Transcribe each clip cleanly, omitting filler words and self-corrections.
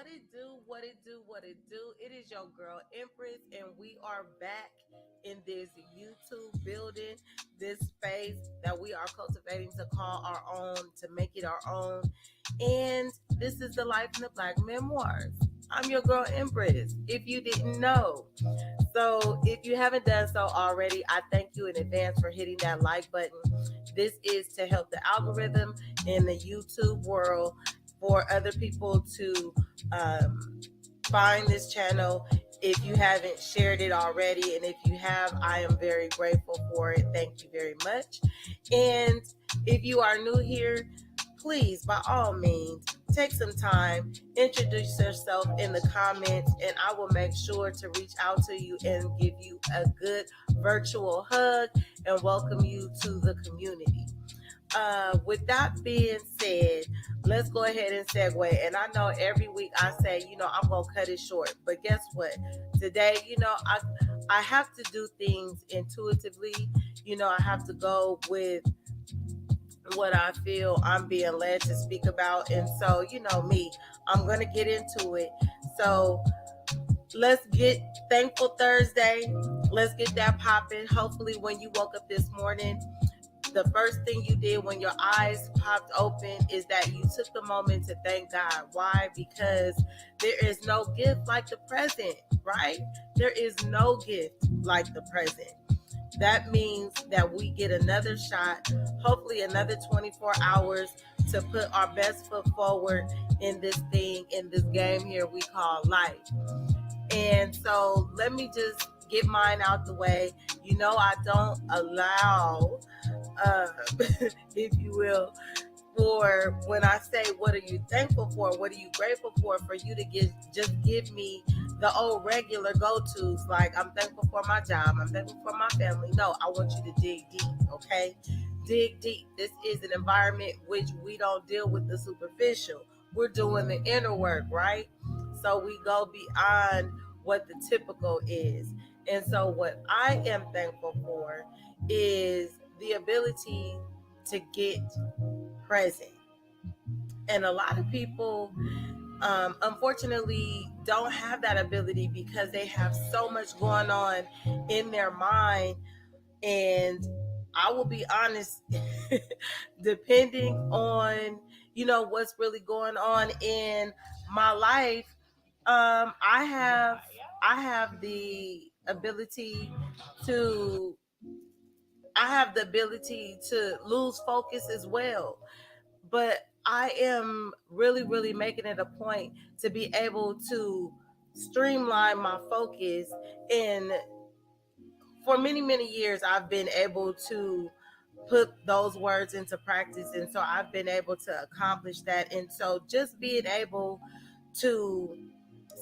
What it do, what it do, what it do. It is your girl Empress, and we are back in this YouTube building, this space that we are cultivating to call our own, to make it our own. And this is the Life in the Black Memoirs. I'm your girl Empress, if you didn't know. So if you haven't done so already, I thank you in advance for hitting that like button. This is to help the algorithm in the YouTube world for other people to find this channel if you haven't shared it already. And if you have, I am very grateful for it. Thank you very much. And if you are new here, please, by all means, take some time, introduce yourself in the comments, and I will make sure to reach out to you and give you a good virtual hug and welcome you to the community. With that being said, let's go ahead and segue. And I know every week I say, I'm going to cut it short. But guess what? Today, I have to do things intuitively. I have to go with what I feel I'm being led to speak about. And so, me, I'm going to get into it. So let's get Thankful Thursday. Let's get that popping. Hopefully when you woke up this morning, the first thing you did when your eyes popped open is that you took the moment to thank God. Why? Because there is no gift like the present, right? There is no gift like the present. That means that we get another shot, hopefully another 24 hours to put our best foot forward in this thing, in this game here we call life. And so let me just get mine out the way. I don't allow, if you will, for when I say, what are you thankful for? What are you grateful for you to just give me the old regular go-tos, like I'm thankful for my job, I'm thankful for my family. No, I want you to dig deep, okay? Dig deep. This is an environment which we don't deal with the superficial. We're doing the inner work, right? So we go beyond what the typical is. And so what I am thankful for is the ability to get present. And a lot of people unfortunately don't have that ability because they have so much going on in their mind. And I will be honest, depending on what's really going on in my life, I have the ability to lose focus as well. But I am really, really making it a point to be able to streamline my focus. And for many, many years, I've been able to put those words into practice. And so I've been able to accomplish that. And so just being able to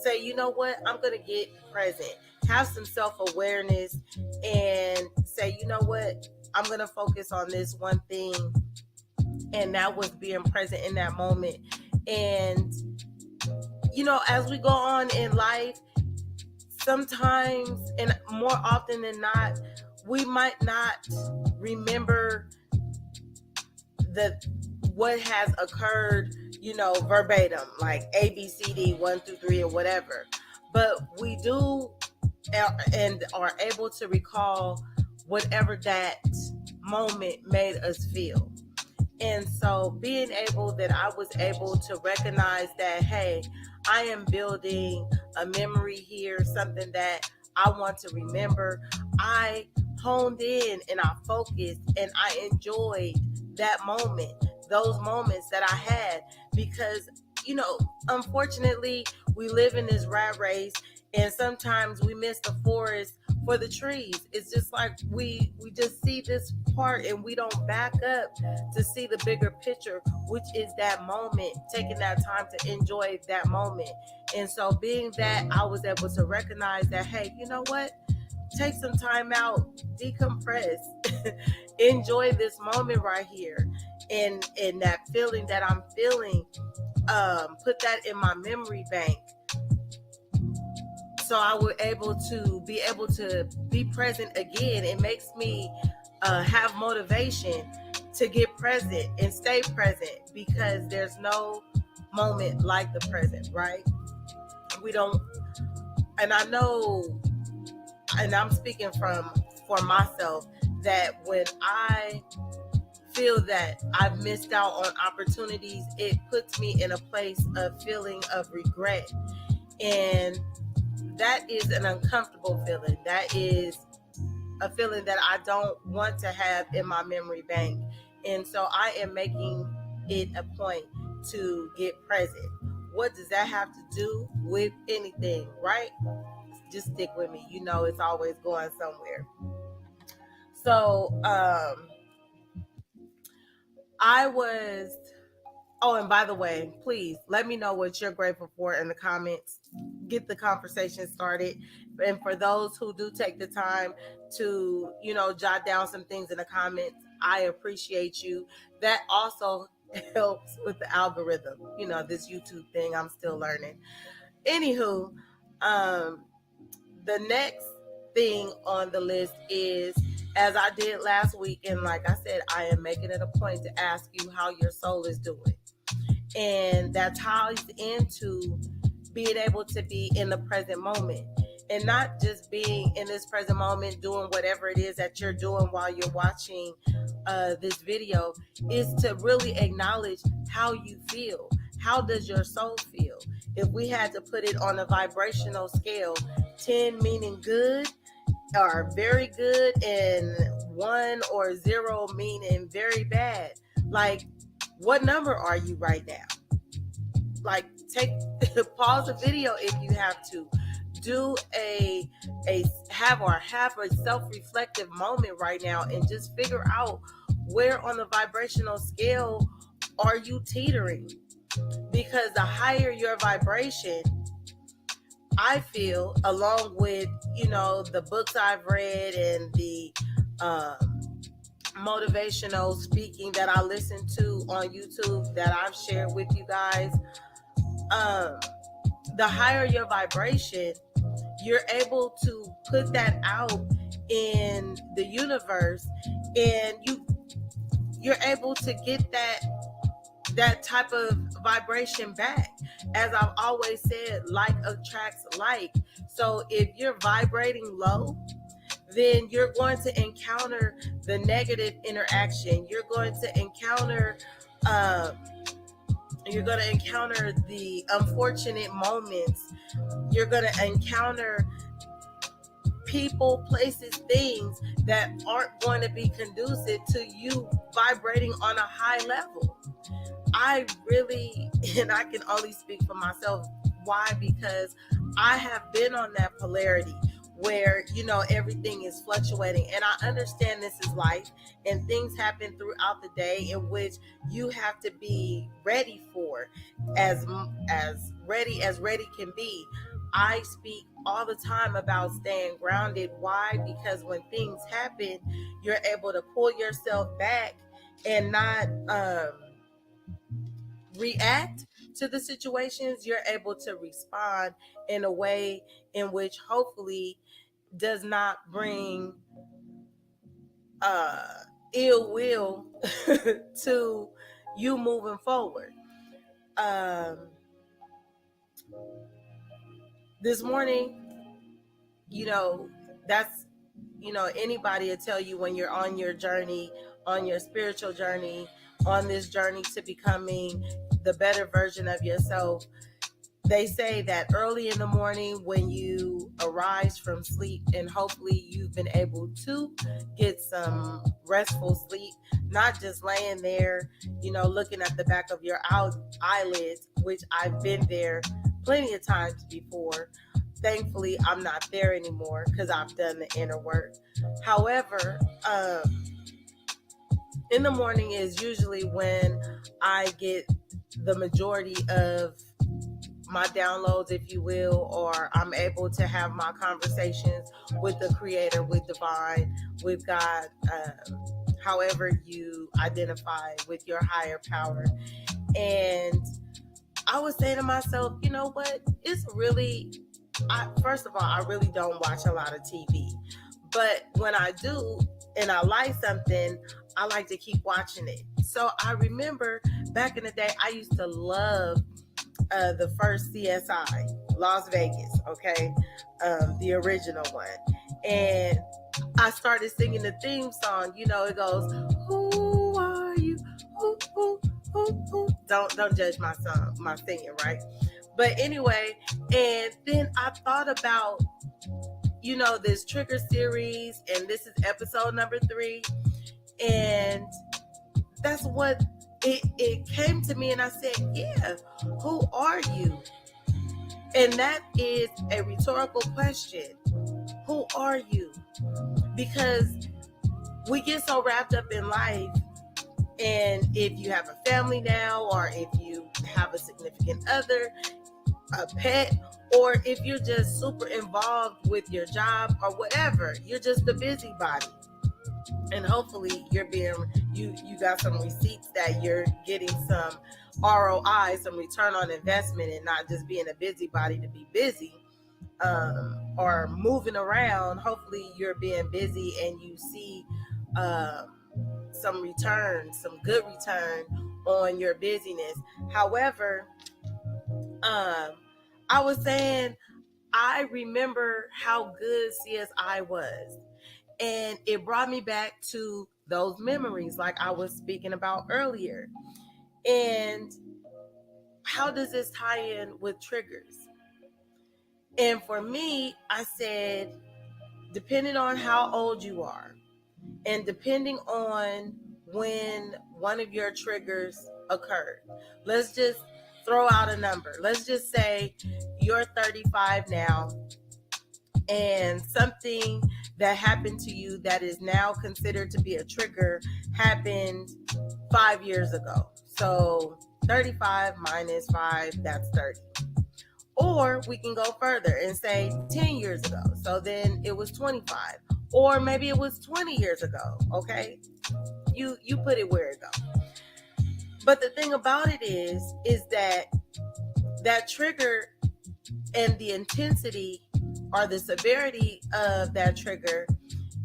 say, you know what, I'm going to get present, have some self-awareness, and say, you know what, I'm going to focus on this one thing. And that was being present in that moment. And, as we go on in life, sometimes, and more often than not, we might not remember what has occurred, verbatim, like A, B, C, D, 1 through 3 or whatever. But we do and are able to recall whatever that moment made us feel. And so being able that I was able to recognize that, hey, I am building a memory here, something that I want to remember. I honed in and I focused and I enjoyed that moment, those moments that I had, because, unfortunately, we live in this rat race and sometimes we miss the forest for the trees. It's just like we just see this part and we don't back up to see the bigger picture, which is that moment, taking that time to enjoy that moment. And so being that I was able to recognize that, hey, you know what? Take some time out, decompress, enjoy this moment right here. And that feeling that I'm feeling, put that in my memory bank. So I was able to be present again. It makes me have motivation to get present and stay present, because there's no moment like the present, right? We don't, and I know, and I'm speaking for myself, that when I feel that I've missed out on opportunities, it puts me in a place of feeling of regret. And that is an uncomfortable feeling. That is a feeling that I don't want to have in my memory bank. And so I am making it a point to get present. What does that have to do with anything, right? Just stick with me. You know, it's always going somewhere. So, I was, oh, and by the way, please let me know what you're grateful for in the comments. Get the conversation started. And for those who do take the time to, jot down some things in the comments, I appreciate you. That also helps with the algorithm. This YouTube thing, I'm still learning. Anywho, the next thing on the list is, as I did last week, and like I said, I am making it a point to ask you how your soul is doing. And that ties into being able to be in the present moment, and not just being in this present moment doing whatever it is that you're doing while you're watching this video, is to really acknowledge how you feel. How does your soul feel? If we had to put it on a vibrational scale, 10 meaning good or very good, and 1 or 0 meaning very bad, like, what number are you right now? Like, pause the video if you have to. Do have a self-reflective moment right now, and just figure out where on the vibrational scale are you teetering. Because the higher your vibration, I feel, along with, the books I've read and the motivational speaking that I listen to on YouTube that I've shared with you guys, the higher your vibration, you're able to put that out in the universe, and you're able to get that type of vibration back. As I've always said, like attracts like. So if you're vibrating low, then you're going to encounter the negative interaction. You're going to encounter the unfortunate moments. You're going to encounter people, places, things that aren't going to be conducive to you vibrating on a high level. I really, and I can only speak for myself. Why? Because I have been on that polarity where, everything is fluctuating. And I understand this is life, and things happen throughout the day in which you have to be ready for, as ready as ready can be. I speak all the time about staying grounded. Why? Because when things happen, you're able to pull yourself back and not react to the situations. You're able to respond in a way in which hopefully does not bring ill will to you moving forward. This morning, that's, anybody will tell you, when you're on your journey, on your spiritual journey, on this journey to becoming the better version of yourself, they say that early in the morning, when you arise from sleep, and hopefully you've been able to get some restful sleep, not just laying there, looking at the back of your eyelids, which I've been there plenty of times before. Thankfully, I'm not there anymore because I've done the inner work. However, in the morning is usually when I get the majority of my downloads, if you will, or I'm able to have my conversations with the Creator, with Divine, with God, however you identify with your higher power. And I was saying to myself, you know what? It's really, first of all, I really don't watch a lot of TV. But when I do, and I like something, I like to keep watching it. So I remember back in the day, I used to love the first CSI, Las Vegas, okay, the original one, and I started singing the theme song. You know, it goes, "Who are you? Who?" Don't judge my song, my singing, right? But anyway, and then I thought about, you know, this trigger series, and this is episode number 3, and that's what it came to me, and I said, yeah, who are you? And that is a rhetorical question. Who are you? Because we get so wrapped up in life, and if you have a family now, or if you have a significant other, a pet, or if you're just super involved with your job or whatever, you're just a busybody. And hopefully you got some receipts that you're getting some ROI, some return on investment, and not just being a busybody to be busy, or moving around. Hopefully you're being busy and you see some return, some good return on your busyness. However, I was saying, I remember how good CSI was. And it brought me back to those memories like I was speaking about earlier. And how does this tie in with triggers? And for me, I said, depending on how old you are, and depending on when one of your triggers occurred, let's just throw out a number. Let's just say you're 35 now, and something that happened to you that is now considered to be a trigger happened 5 years ago. So 35 minus 5, that's 30. Or we can go further and say 10 years ago. So then it was 25. Or maybe it was 20 years ago. Okay? You put it where it goes. But the thing about it is that trigger and the intensity or the severity of that trigger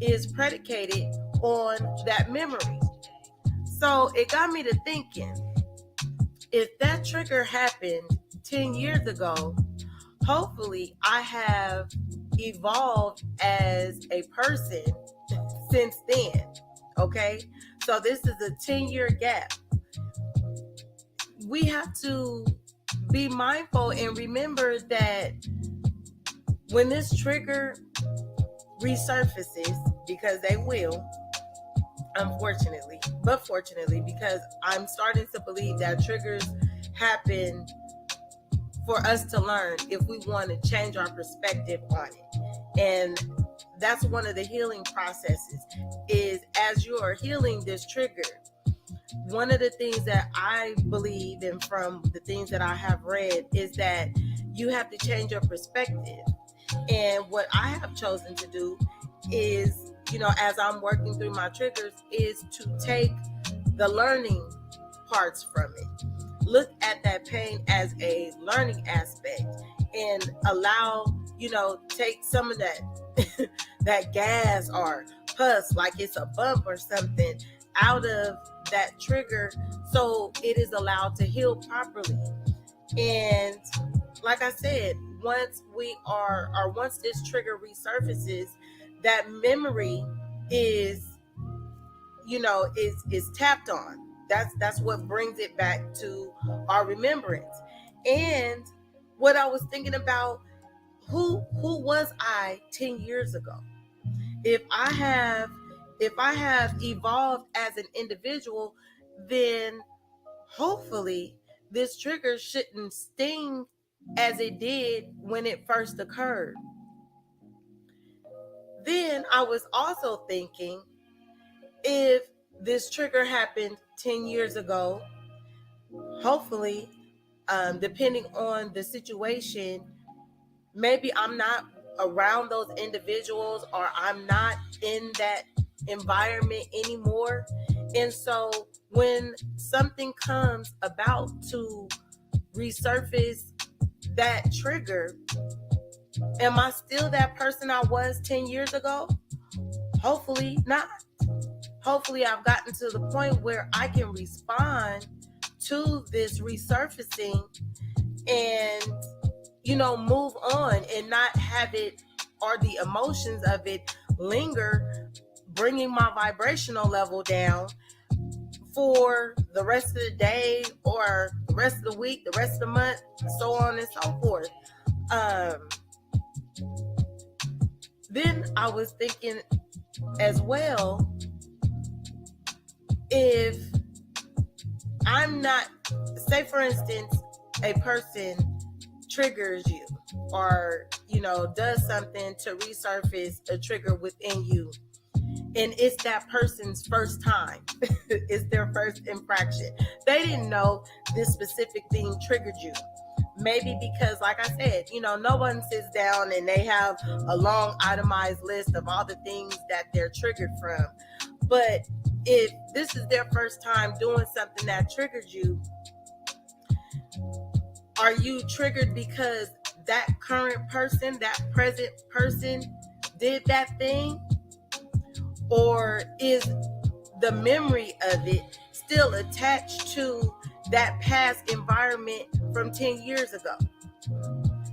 is predicated on that memory. So it got me to thinking, if that trigger happened 10 years ago, hopefully I have evolved as a person since then. Okay? So this is a 10-year gap. We have to be mindful and remember that when this trigger resurfaces, because they will, unfortunately, but fortunately, because I'm starting to believe that triggers happen for us to learn if we want to change our perspective on it. And that's one of the healing processes, is as you are healing this trigger, one of the things that I believe, and from the things that I have read, is that you have to change your perspective. And what I have chosen to do is, you know, as I'm working through my triggers, is to take the learning parts from it. Look at that pain as a learning aspect, and allow, you know, take some of that that gas or pus, like it's a bump or something, out of that trigger, so it is allowed to heal properly. And like I said, once this trigger resurfaces, that memory is, you know, is tapped on. That's what brings it back to our remembrance. And what I was thinking about, who was I 10 years ago? If I have evolved as an individual, then hopefully this trigger shouldn't sting as it did when it first occurred. Then I was also thinking, if this trigger happened 10 years ago, hopefully, depending on the situation, maybe I'm not around those individuals, or I'm not in that environment anymore. And so when something comes about to resurface that trigger, am I still that person I was 10 years ago? Hopefully not. Hopefully I've gotten to the point where I can respond to this resurfacing and, move on and not have it, or the emotions of it, linger, bringing my vibrational level down for the rest of the day or the rest of the week, the rest of the month, so on and so forth. Then I was thinking as well, if I'm not, say for instance, a person triggers you, or, does something to resurface a trigger within you, and it's that person's first time, it's their first infraction. They didn't know this specific thing triggered you. Maybe because, like I said, no one sits down and they have a long itemized list of all the things that they're triggered from. But if this is their first time doing something that triggered you, are you triggered because that current person, that present person did that thing? Or is the memory of it still attached to that past environment from 10 years ago?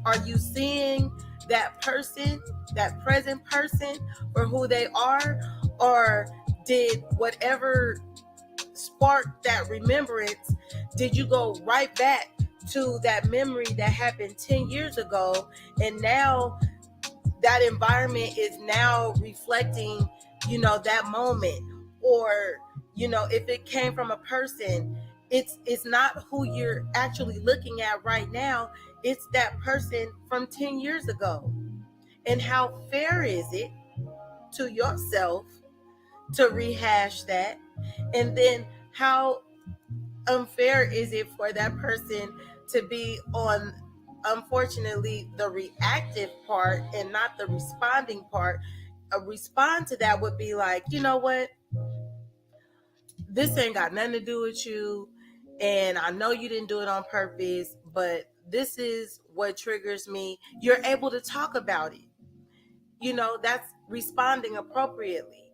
Are you seeing that person, that present person, for who they are? Or did whatever sparked that remembrance, did you go right back to that memory that happened 10 years ago, and now that environment is now reflecting, that moment? Or, if it came from a person, it's not who you're actually looking at right now, it's that person from 10 years ago. And how fair is it to yourself to rehash that? And then how unfair is it for that person to be on, unfortunately, the reactive part and not the responding part? A respond to that would be like, you know what, this ain't got nothing to do with you, and I know you didn't do it on purpose, but this is what triggers me. You're able to talk about it. That's responding appropriately,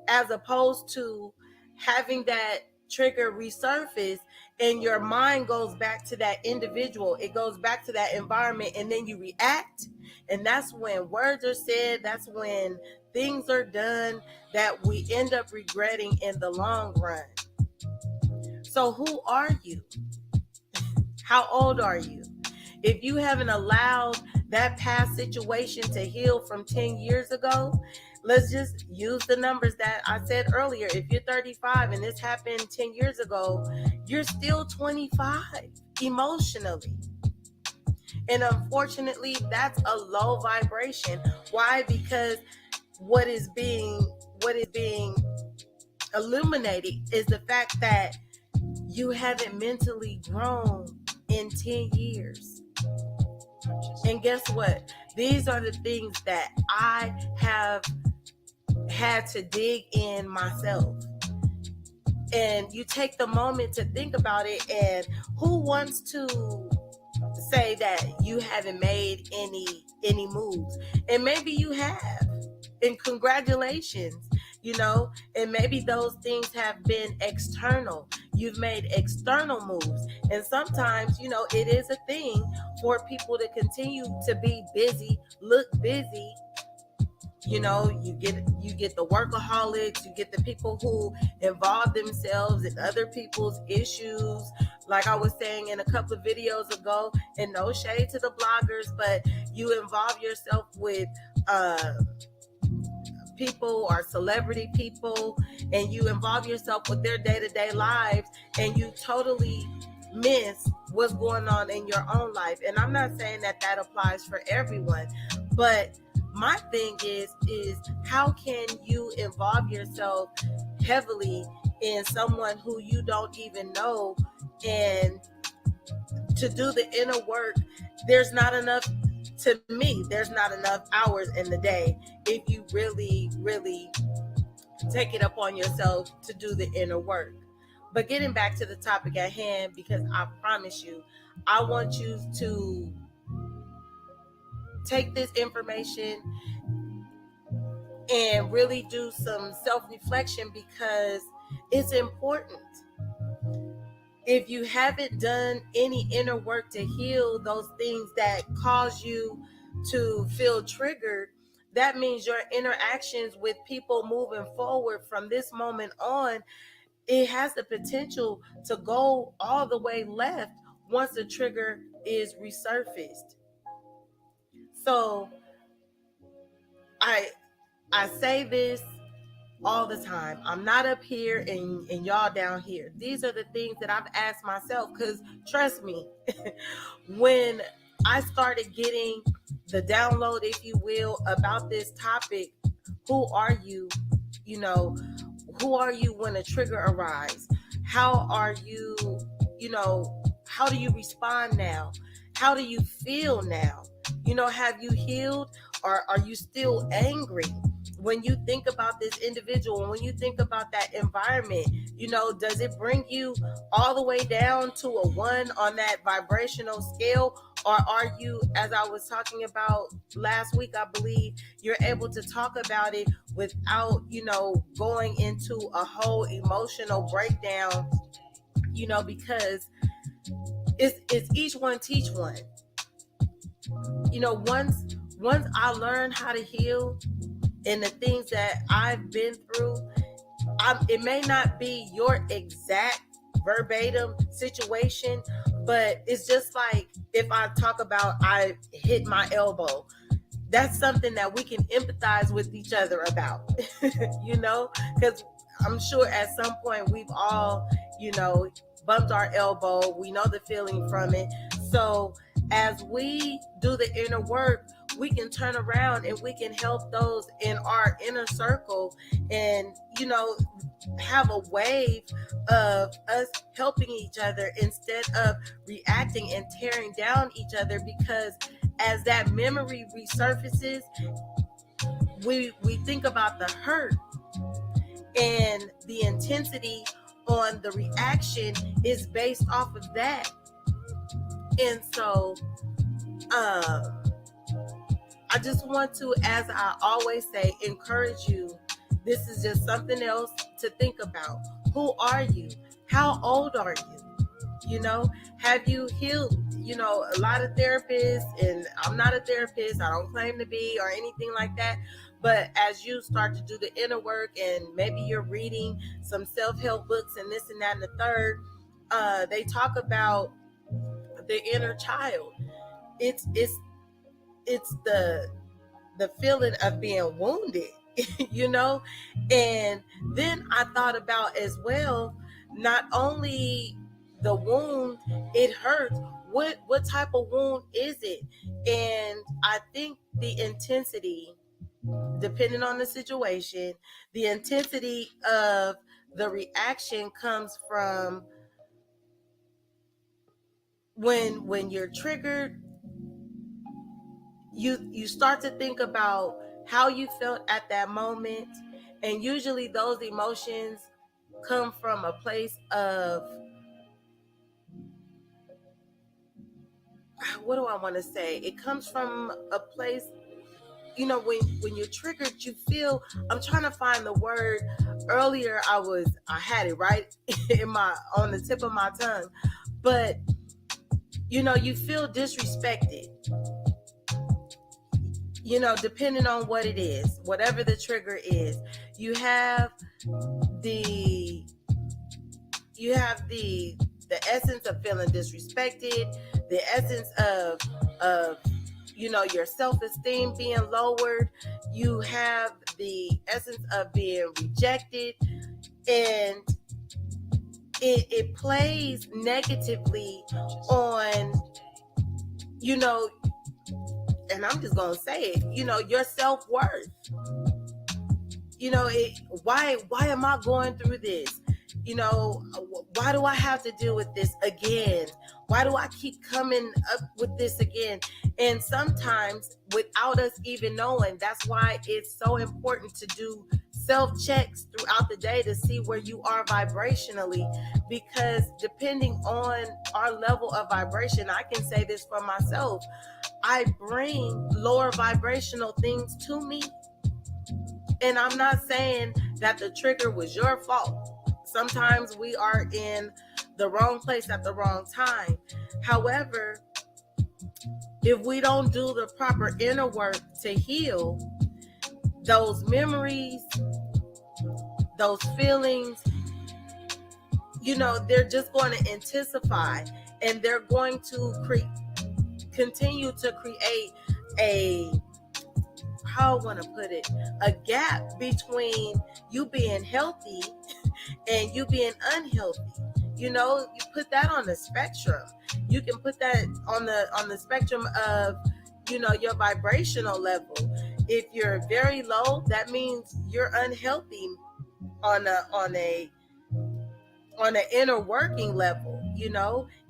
as opposed to having that trigger resurface and your mind goes back to that individual, it goes back to that environment, and then you react. And that's when words are said, that's when things are done that we end up regretting in the long run. So who are you? How old are you? If you haven't allowed that past situation to heal from 10 years ago, let's just use the numbers that I said earlier. If you're 35 and this happened 10 years ago, you're still 25 emotionally. And unfortunately, that's a low vibration. Why? Because what is being illuminated is the fact that you haven't mentally grown in 10 years. And guess what? These are the things that I have had to dig in myself. And you take the moment to think about it, and who wants to say that you haven't made any moves? And maybe you have, and congratulations. And maybe those things have been external. You've made external moves. And sometimes, it is a thing for people to continue to be busy, look busy. You get the workaholics, you get the people who involve themselves in other people's issues. Like I was saying in a couple of videos ago, and no shade to the bloggers, but you involve yourself with people or celebrity people, and you involve yourself with their day-to-day lives, and you totally miss what's going on in your own life. And I'm not saying that applies for everyone, but my thing is how can you involve yourself heavily in someone who you don't even know, and to do the inner work? There's not enough hours in the day if you really take it upon yourself to do the inner work. But getting back to the topic at hand, because I promise you, I want you to take this information and really do some self-reflection, because it's important. if you haven't done any inner work to heal those things that cause you to feel triggered, that means your interactions with people moving forward from this moment on, it has the potential to go all the way left once the trigger is resurfaced. So I I say this all the time. I'm not up here and y'all down here. These are the things that I've asked myself, because trust me, when I started getting the download, if you will, about this topic, who are you? You know, who are you when a trigger arrives? How are you, how do you respond now? How do you feel now? Have you healed, or are you still angry? When you think about this individual, when you think about that environment, does it bring you all the way down to a 1 on that vibrational scale? Or are you, as I was talking about last week, I believe, you're able to talk about it without, going into a whole emotional breakdown, because it's each one teach one. Once I learned how to heal and the things that I've been through, it may not be your exact verbatim situation, but it's just like if I talk about I hit my elbow, that's something that we can empathize with each other about, because I'm sure at some point we've all, bumped our elbow. We know the feeling from it. So as we do the inner work, we can turn around and we can help those in our inner circle and, have a wave of us helping each other instead of reacting and tearing down each other. Because as that memory resurfaces, we think about the hurt, and the intensity on the reaction is based off of that. And so I just want to, as I always say, encourage you. This is just something else to think about. Who are you? How old are you? Have you healed? A lot of therapists, and I'm not a therapist, I don't claim to be or anything like that. But as you start to do the inner work, and maybe you're reading some self-help books and this and that and the third, they talk about the inner child. It's the feeling of being wounded, and then I thought about as well, not only the wound, it hurts, what type of wound is it? And I think the intensity, depending on the situation, the intensity of the reaction comes from when you're triggered. You start to think about how you felt at that moment, and usually those emotions come from a place of, what do I want to say? It comes from a place, when you're triggered, you feel, I'm trying to find the word. Earlier I had it right on the tip of my tongue, but you feel disrespected, depending on what it is, whatever the trigger is. You have the essence of feeling disrespected, the essence of your self-esteem being lowered. You have the essence of being rejected, and it plays negatively on, and I'm just gonna say it, your self-worth. Why am I going through this? Why do I have to deal with this again? Why do I keep coming up with this again? And sometimes, without us even knowing, that's why it's so important to do self-checks throughout the day to see where you are vibrationally. Because depending on our level of vibration, I can say this for myself, I bring lower vibrational things to me. And I'm not saying that the trigger was your fault. Sometimes we are in the wrong place at the wrong time. However, if we don't do the proper inner work to heal, those memories, those feelings, they're just going to intensify, and they're going to continue to create how I want to put it, a gap between you being healthy and you being unhealthy. You put that on the spectrum. You can put that on the spectrum of, your vibrational level. If you're very low, that means you're unhealthy on an inner working level,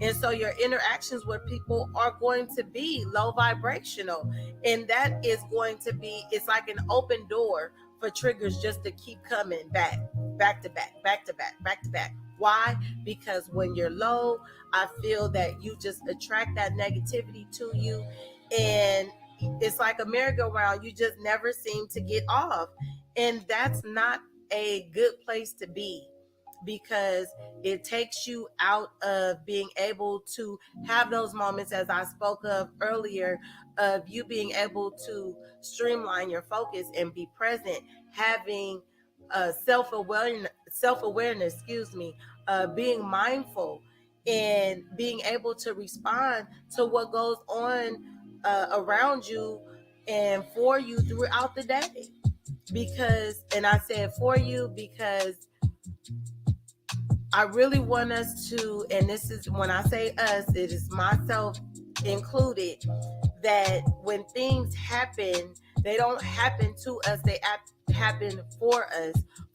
and so your interactions with people are going to be low vibrational, and that is going to be, it's like an open door for triggers just to keep coming back to back. Why? Because when you're low, I feel that you just attract that negativity to you, and it's like a merry-go-round. You just never seem to get off, and that's not a good place to be, because it takes you out of being able to have those moments, as I spoke of earlier, of you being able to streamline your focus and be present, having self-awareness, being mindful and being able to respond to what goes on around you and for you throughout the day. And I said for you because I really want us to, and this is when I say us, it is myself included, that when things happen, they don't happen to us, they happen for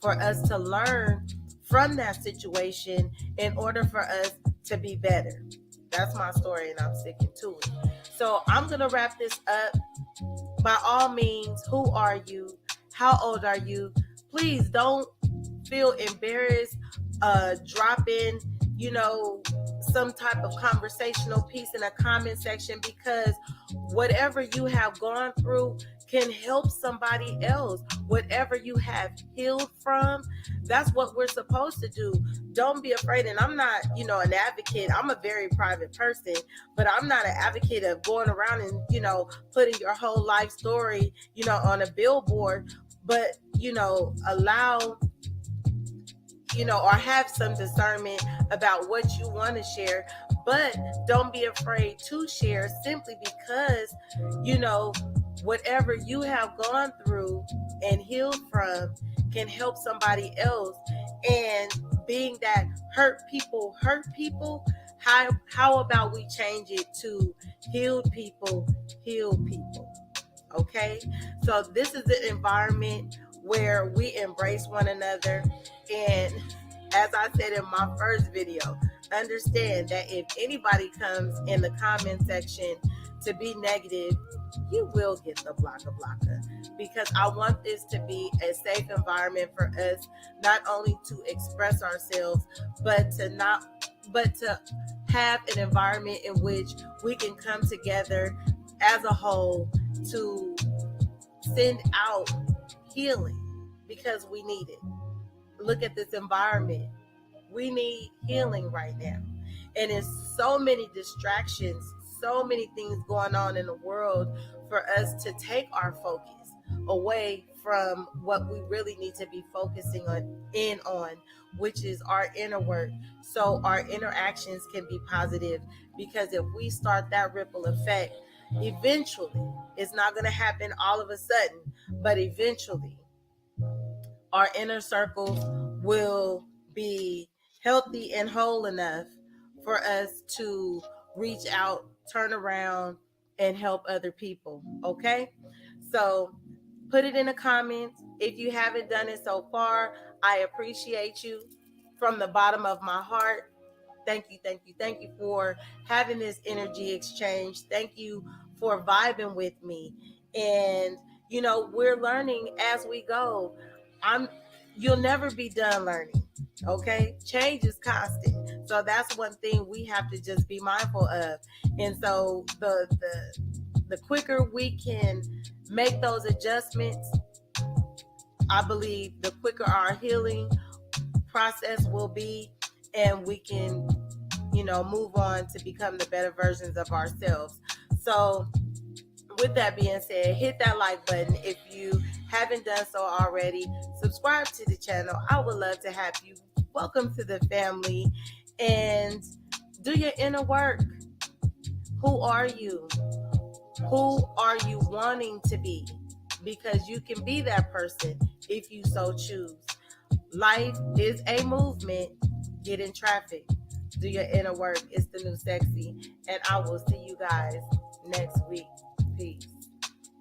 us to learn from that situation in order for us to be better. That's my story, and I'm sticking to it. So I'm going to wrap this up. By all means, who are you? How old are you? Please don't feel embarrassed dropping, some type of conversational piece in a comment section, because whatever you have gone through can help somebody else. Whatever you have healed from, that's what we're supposed to do. Don't be afraid. And I'm not, an advocate. I'm a very private person, but I'm not an advocate of going around and, putting your whole life story, on a billboard. But, allow, or have some discernment about what you want to share, but don't be afraid to share, simply because, whatever you have gone through and healed from can help somebody else. And being that hurt people, how about we change it to healed people, heal people? Okay, so this is an environment where we embrace one another. And as I said in my first video, understand that if anybody comes in the comment section to be negative, you will get the blocker, because I want this to be a safe environment for us, not only to express ourselves, but to have an environment in which we can come together as a whole to send out healing, because we need it. Look at this environment. We need healing right now. And there's so many distractions, so many things going on in the world for us to take our focus away from what we really need to be focusing on, which is our inner work, so our interactions can be positive. Because if we start that ripple effect, eventually, it's not going to happen all of a sudden, but eventually our inner circles will be healthy and whole enough for us to reach out, turn around, and help other people. Okay? So put it in the comments. If you haven't done it so far, I appreciate you from the bottom of my heart. Thank you for having this energy exchange. Thank you for vibing with me. And, we're learning as we go. You'll never be done learning. Okay? Change is constant. So that's one thing we have to just be mindful of. And so the quicker we can make those adjustments, I believe the quicker our healing process will be, and we can move on to become the better versions of ourselves. So with that being said, hit that like button if you haven't done so already. Subscribe to the channel. I would love to have you. Welcome to the family, and do your inner work. Who are you? Who are you wanting to be? Because you can be that person if you so choose. Life is a movement. Get in traffic. Do your inner work. It's the new sexy. And I will see you guys next week. Peace.